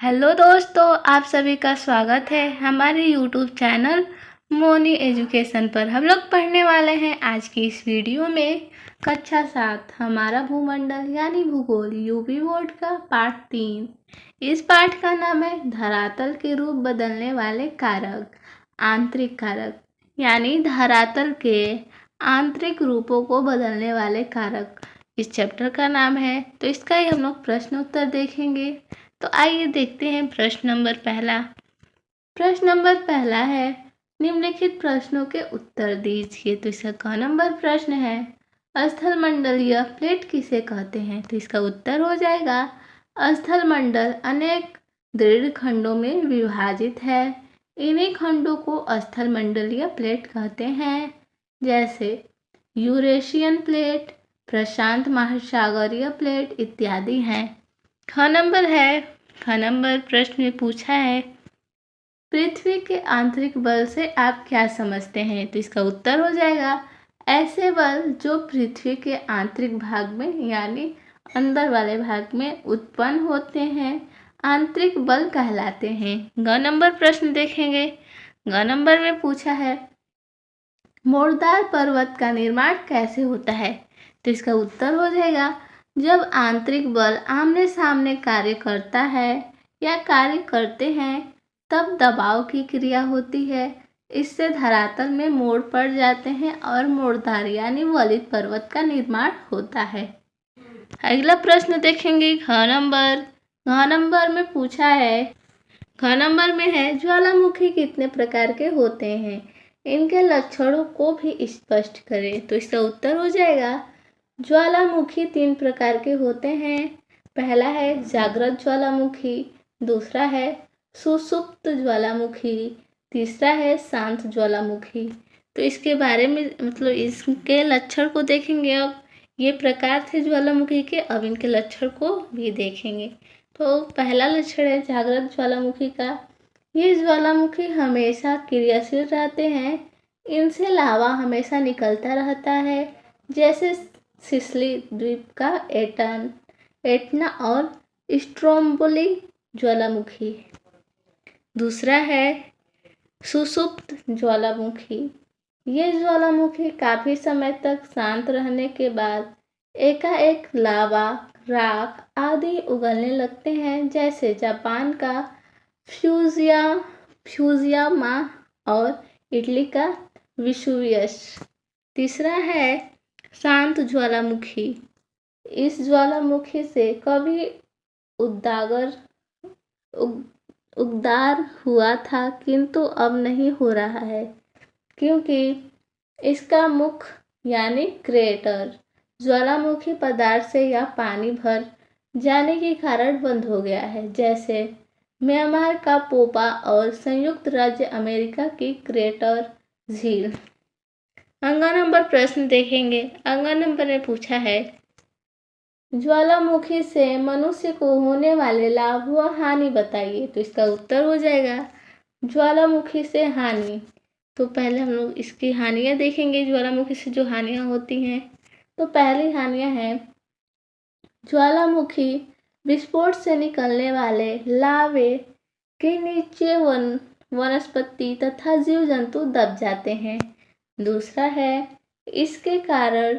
Hello दोस्तों, आप सभी का स्वागत है हमारे यूट्यूब चैनल मोनी एजुकेशन पर। हम लोग पढ़ने वाले हैं आज की इस वीडियो में कक्षा 7 हमारा भूमंडल यानी भूगोल यूपी बोर्ड का पाठ 3। इस पाठ का नाम है धरातल के रूप बदलने वाले कारक। आंतरिक कारक यानी धरातल के आंतरिक रूपों को बदलने वाले कारक इस चैप्टर का नाम है। तो इसका ही हम लोग प्रश्न उत्तर देखेंगे। तो आइए देखते हैं प्रश्न नंबर पहला। प्रश्न नंबर पहला है, निम्नलिखित प्रश्नों के उत्तर दीजिए। तो इसका क नंबर प्रश्न है, स्थल मंडलीय प्लेट किसे कहते हैं? तो इसका उत्तर हो जाएगा, स्थल मंडल अनेक दृढ़ खंडों में विभाजित है। इन्हीं खंडों को स्थल मंडलीय प्लेट कहते हैं, जैसे यूरेशियन प्लेट, प्रशांत महासागरीय प्लेट इत्यादि हैं। ख नंबर है, ख नंबर प्रश्न में पूछा है, पृथ्वी के आंतरिक बल से आप क्या समझते हैं? तो इसका उत्तर हो जाएगा, ऐसे बल जो पृथ्वी के आंतरिक भाग में यानी अंदर वाले भाग में उत्पन्न होते हैं आंतरिक बल कहलाते हैं। ग नंबर प्रश्न देखेंगे। ग नंबर में पूछा है, मोड़दार पर्वत का निर्माण कैसे होता है? तो इसका उत्तर हो जाएगा, जब आंतरिक बल आमने सामने कार्य करता है या कार्य करते हैं तब दबाव की क्रिया होती है। इससे धरातल में मोड़ पड़ जाते हैं और मोड़दार यानी वलित पर्वत का निर्माण होता है। अगला प्रश्न देखेंगे। घ नंबर में पूछा है, घ नंबर में है, ज्वालामुखी कितने प्रकार के होते हैं? इनके लक्षणों को भी स्पष्ट करें। तो इसका उत्तर हो जाएगा, ज्वालामुखी 3 प्रकार के होते हैं। पहला है जागृत ज्वालामुखी, दूसरा है सुषुप्त ज्वालामुखी, तीसरा है शांत ज्वालामुखी। तो इसके बारे में इसके लक्षण को देखेंगे। अब ये प्रकार थे ज्वालामुखी के, अब इनके लक्षण को भी देखेंगे। तो पहला लक्षण है जागृत ज्वालामुखी का। ये ज्वालामुखी हमेशा क्रियाशील रहते हैं। इनसे लावा हमेशा निकलता रहता है, जैसे सिसिली द्वीप का एटना और स्ट्रोम्बोली ज्वालामुखी। दूसरा है सुषुप्त ज्वालामुखी। ये ज्वालामुखी काफी समय तक शांत रहने के बाद एकाएक लावा, राख आदि उगलने लगते हैं, जैसे जापान का फ्यूजियामा और इटली का विसुवियस। तीसरा है शांत ज्वालामुखी। इस ज्वालामुखी से कभी उद्गार हुआ था, किंतु अब नहीं हो रहा है, क्योंकि इसका मुख यानी क्रेटर ज्वालामुखी पदार्थ से या पानी भर जाने के कारण बंद हो गया है, जैसे म्यांमार का पोपा और संयुक्त राज्य अमेरिका की क्रेटर झील। अंगा नंबर प्रश्न देखेंगे। अंगा नंबर में पूछा है, ज्वालामुखी से मनुष्य को होने वाले लाभ व हानि बताइए। तो इसका उत्तर हो जाएगा, ज्वालामुखी से हानि। तो पहले हम लोग इसकी हानियां देखेंगे, ज्वालामुखी से जो हानियां होती हैं। तो पहली हानियां हैं, ज्वालामुखी विस्फोट से निकलने वाले लावे के नीचे वनस्पति तथा जीव जंतु दब जाते हैं। दूसरा है, इसके कारण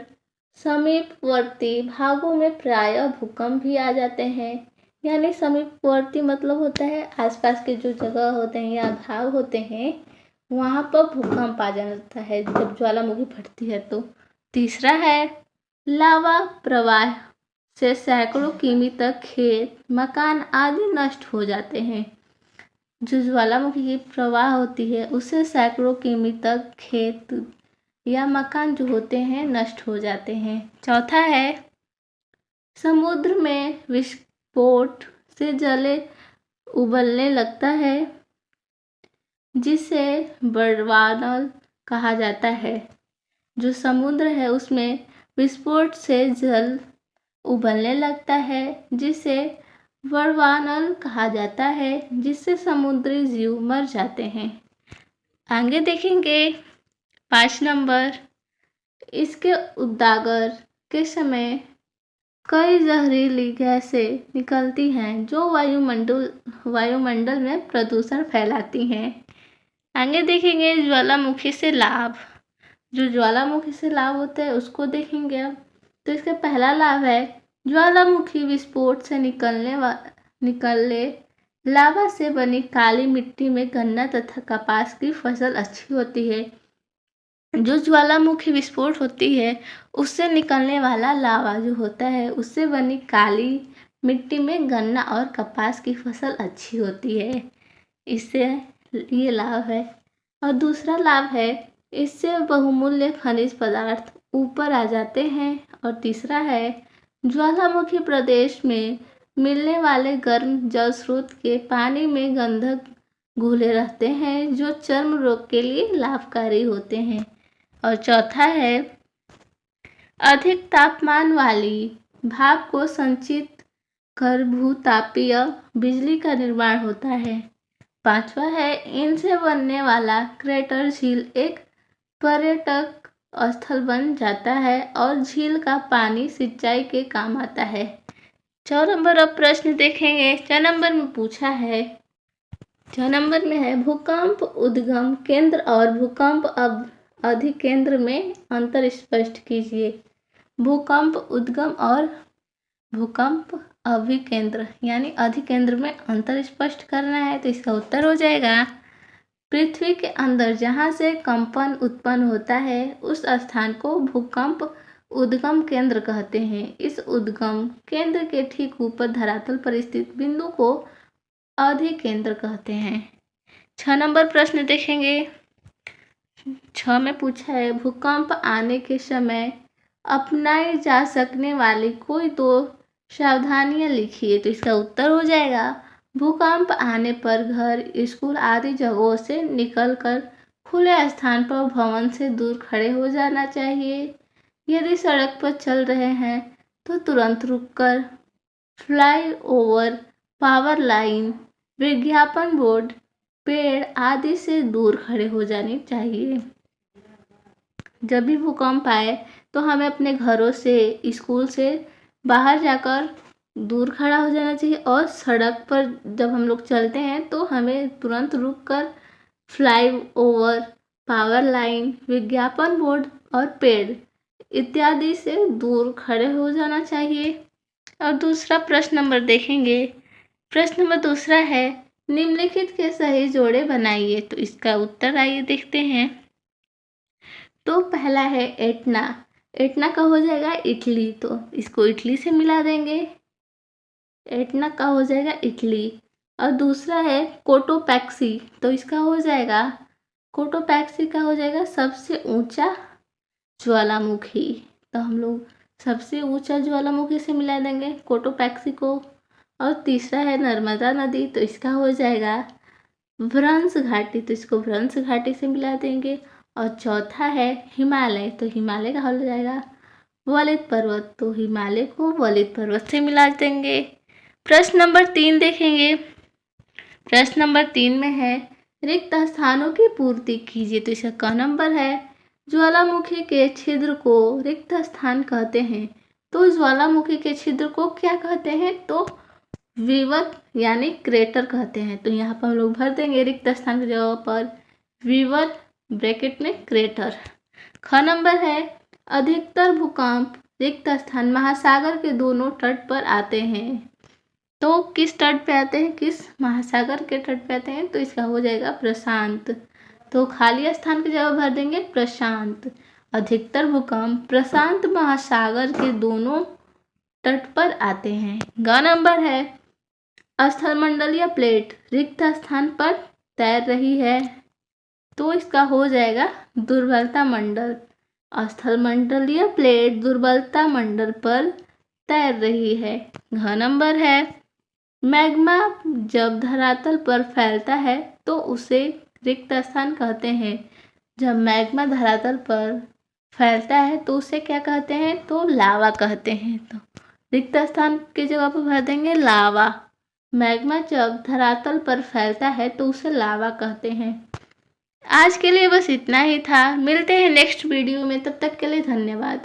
समीपवर्ती भागों में प्रायः भूकंप भी आ जाते हैं। यानी समीपवर्ती मतलब होता है आसपास के जो जगह होते हैं या भाग होते हैं, वहाँ पर भूकंप आ जाता है जब ज्वालामुखी फटती है। तो तीसरा है, लावा प्रवाह से सैकड़ों किमी तक खेत, मकान आदि नष्ट हो जाते हैं। जो ज्वालामुखी की प्रवाह होती है उससे सैकड़ों किमी तक खेत या मकान जो होते हैं नष्ट हो जाते हैं। चौथा है, समुद्र में विस्फोट से जल उबलने लगता है, जिसे बड़वानल कहा जाता है। जो समुद्र है उसमें विस्फोट से जल उबलने लगता है, जिसे बड़वानल कहा जाता है, जिससे समुद्री जीव मर जाते हैं। आगे देखेंगे 5 नंबर, इसके उद्गार के समय कई जहरीली गैसें निकलती हैं जो वायुमंडल में प्रदूषण फैलाती हैं। आगे देखेंगे ज्वालामुखी से लाभ। जो ज्वालामुखी से लाभ होते हैं उसको देखेंगे अब। तो इसका पहला लाभ है ज्वालामुखी विस्फोट से निकलने लावा से बनी काली मिट्टी में गन्ना तथा कपास की फसल अच्छी होती है। जो ज्वालामुखी विस्फोट होती है उससे निकलने वाला लावा जो होता है उससे बनी काली मिट्टी में गन्ना और कपास की फसल अच्छी होती है। इससे ये लाभ है। और दूसरा लाभ है इससे बहुमूल्य खनिज पदार्थ ऊपर आ जाते हैं। और तीसरा है ज्वालामुखी प्रदेश में मिलने वाले गर्म जल स्रोत के पानी में गंधक घुले रहते हैं जो चर्म रोग के लिए लाभकारी होते हैं। और चौथा है अधिक तापमान वाली भाप को संचित कर भूतापीय बिजली का निर्माण होता है। पांचवा है इनसे बनने वाला क्रेटर झील एक पर्यटक स्थल बन जाता है और झील का पानी सिंचाई के काम आता है। 4 नंबर अब प्रश्न देखेंगे। 4 नंबर में पूछा है 4 नंबर में है भूकंप उद्गम केंद्र और भूकंप अधिकेंद्र में अंतर स्पष्ट कीजिए। भूकंप उद्गम और भूकंप अभिकेंद्र यानी अधिकेंद्र में अंतर स्पष्ट करना है। तो इसका उत्तर हो जाएगा पृथ्वी के अंदर जहाँ से कंपन उत्पन्न होता है उस स्थान को भूकंप उद्गम केंद्र कहते हैं। इस उद्गम केंद्र के ठीक ऊपर धरातल पर स्थित बिंदु को अधिकेंद्र कहते हैं। 6 नंबर प्रश्न देखेंगे। 6 में पूछा है भूकंप आने के समय अपनाई जा सकने वाली कोई 2 सावधानियां लिखिए। तो इसका उत्तर हो जाएगा भूकंप आने पर घर, स्कूल आदि जगहों से निकलकर खुले स्थान पर भवन से दूर खड़े हो जाना चाहिए। यदि सड़क पर चल रहे हैं तो तुरंत रुककर फ्लाईओवर, पावर लाइन, विज्ञापन बोर्ड, पेड़ आदि से दूर खड़े हो जाने चाहिए। जब भी भूकंप आए तो हमें अपने घरों से, स्कूल से बाहर जाकर दूर खड़ा हो जाना चाहिए। और सड़क पर जब हम लोग चलते हैं तो हमें तुरंत रुककर फ्लाईओवर, पावर लाइन, विज्ञापन बोर्ड और पेड़ इत्यादि से दूर खड़े हो जाना चाहिए। और दूसरा प्रश्न नंबर देखेंगे। प्रश्न नंबर दूसरा है निम्नलिखित के सही जोड़े बनाइए। तो इसका उत्तर आइए देखते हैं। तो पहला है एटना। एटना का हो जाएगा इटली, तो इसको इटली से मिला देंगे। एटना का हो जाएगा इटली। और दूसरा है कोटोपैक्सी, तो इसका हो जाएगा कोटोपैक्सी का हो जाएगा सबसे ऊंचा ज्वालामुखी। तो हम लोग सबसे ऊंचा ज्वालामुखी से मिला देंगे कोटोपैक्सी को। और तीसरा है नर्मदा नदी, तो इसका हो जाएगा भ्रंश घाटी, तो इसको भ्रंश घाटी से मिला देंगे। और चौथा है हिमालय, तो हिमालय का हो जाएगा वलित पर्वत, तो हिमालय को वलित पर्वत से मिला देंगे। प्रश्न नंबर 3 देखेंगे। प्रश्न नंबर 3 में है रिक्त स्थानों की पूर्ति कीजिए। तो इसका क नंबर है ज्वालामुखी के छिद्र को रिक्त स्थान कहते हैं। तो ज्वालामुखी के छिद्र को क्या कहते हैं? तो वीवर यानी क्रेटर कहते हैं। तो यहाँ पर हम लोग भर देंगे रिक्त स्थान की जगह पर वीवर ब्रैकेट में क्रेटर। ख नंबर है अधिकतर भूकंप रिक्त स्थान महासागर के दोनों तट पर आते हैं। तो किस तट पे आते हैं? किस महासागर के तट पे आते हैं? तो इसका हो जाएगा प्रशांत। तो खाली स्थान की जगह भर देंगे प्रशांत। अधिकतर भूकंप प्रशांत महासागर के दोनों तट पर आते हैं। ग नंबर है स्थलमंडलीय प्लेट रिक्त स्थान पर तैर रही है। तो इसका हो जाएगा दुर्बलता मंडल। स्थलमंडलीय प्लेट दुर्बलता मंडल पर तैर रही है। घ नंबर है मैग्मा जब धरातल पर फैलता है तो उसे रिक्त स्थान कहते हैं। जब मैग्मा धरातल पर फैलता है तो उसे क्या कहते हैं? तो लावा कहते हैं। तो रिक्त स्थान की जगह पर भर देंगे लावा। मैग्मा जब धरातल पर फैलता है तो उसे लावा कहते हैं। आज के लिए बस इतना ही था। मिलते हैं नेक्स्ट वीडियो में, तब तक के लिए धन्यवाद।